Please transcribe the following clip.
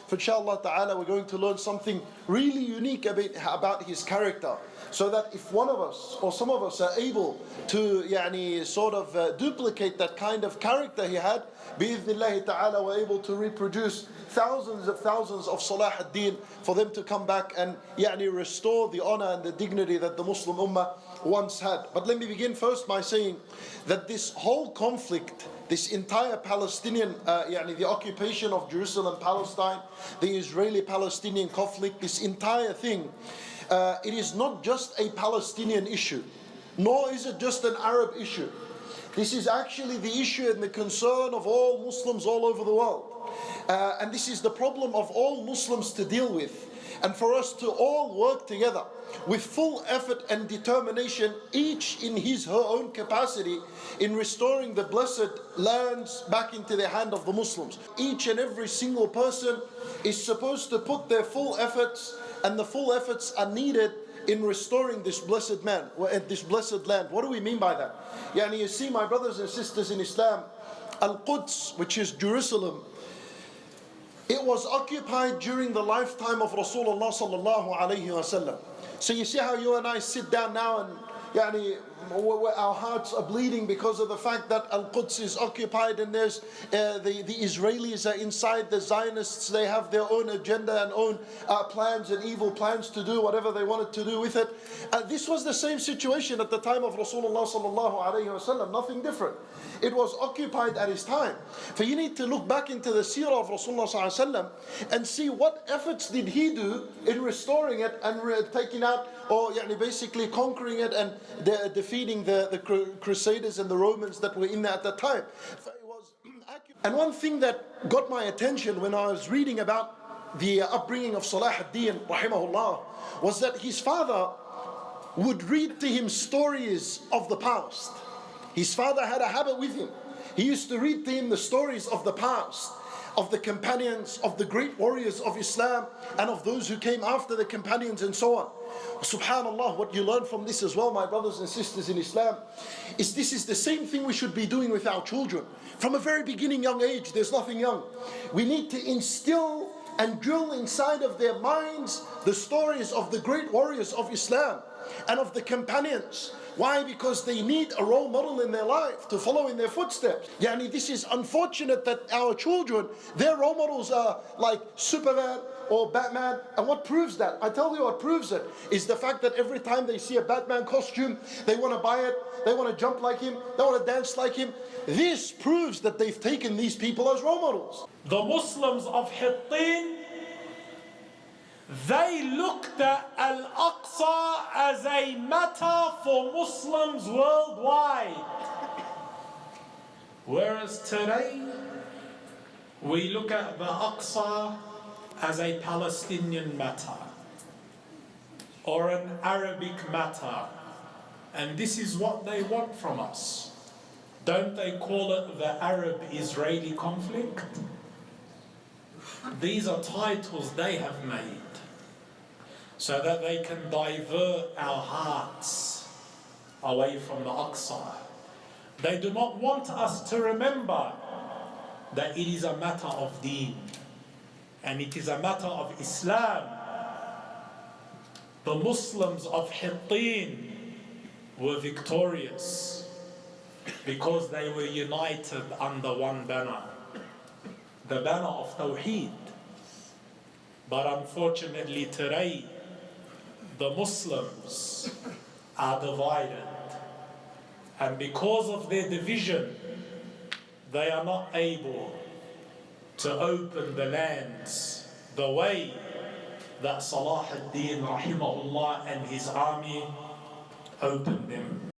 For inshallah ta'ala, we're going to learn something really unique about his character. So that if one of us or some of us are able to sort of duplicate that kind of character he had, bi'idhnillahi ta'ala, we're able to reproduce thousands of Salah ad-Din for them to come back and restore the honor and the dignity that the Muslim Ummah once had. But let me begin first by saying that this whole conflict, this entire Palestinian, the occupation of Jerusalem, Palestine, the Israeli-Palestinian conflict, this entire thing, it is not just a Palestinian issue, nor is it just an Arab issue. This is actually the issue and the concern of all Muslims all over the world. And this is the problem of all Muslims to deal with. And for us to all work together with full effort and determination, each in her own capacity, in restoring the blessed lands back into the hand of the Muslims. Each and every single person is supposed to put their full efforts, and the full efforts are needed in restoring this blessed this blessed land. What do we mean by that? You see, my brothers and sisters in Islam, Al-Quds, which is Jerusalem, it was occupied during the lifetime of Rasulullah sallallahu alayhi wasallam. So you see how you and I sit down now and our hearts are bleeding because of the fact that Al-Quds is occupied, and there's the Israelis are inside, the Zionists, they have their own agenda and own plans and evil plans to do whatever they wanted to do with it. This was the same situation at the time of Rasulullah sallallahu alayhi wasallam, nothing different. It was occupied at his time. For you need to look back into the seerah of Rasulullah sallallahu alayhi wasallam and see what efforts did he do in restoring it and taking out, or basically conquering it and defeating the Crusaders and the Romans that were in there at that time. And one thing that got my attention when I was reading about the upbringing of Salah ad-Din rahimahullah was that his father would read to him stories of the past. His father had a habit with him. He used to read to him the stories of the past, of the companions, of the great warriors of Islam, and of those who came after the companions and so on. Subhanallah, what you learn from this as well, my brothers and sisters in Islam, is this is the same thing we should be doing with our children. From a very beginning young age, there's nothing young. We need to instill and drill inside of their minds the stories of the great warriors of Islam and of the companions. Why? Because they need a role model in their life to follow in their footsteps. This is unfortunate that our children, their role models are like Superman or Batman. And what proves that? I tell you what proves it is the fact that every time they see a Batman costume, they want to buy it, they want to jump like him, they want to dance like him. This proves that they've taken these people as role models. The Muslims of Hittin, they looked at Al-Aqsa as a matter for Muslims worldwide. Whereas today, we look at the Aqsa as a Palestinian matter or an Arabic matter. And this is what they want from us. Don't they call it the Arab-Israeli conflict? These are titles they have made so that they can divert our hearts away from the Aqsa. They do not want us to remember that it is a matter of deen and it is a matter of Islam. The Muslims of Hittin were victorious because they were united under one banner, the banner of Tawheed. But unfortunately today, the Muslims are divided, and because of their division, they are not able to open the lands the way that Salah ad-Din rahimahullah and his army opened them.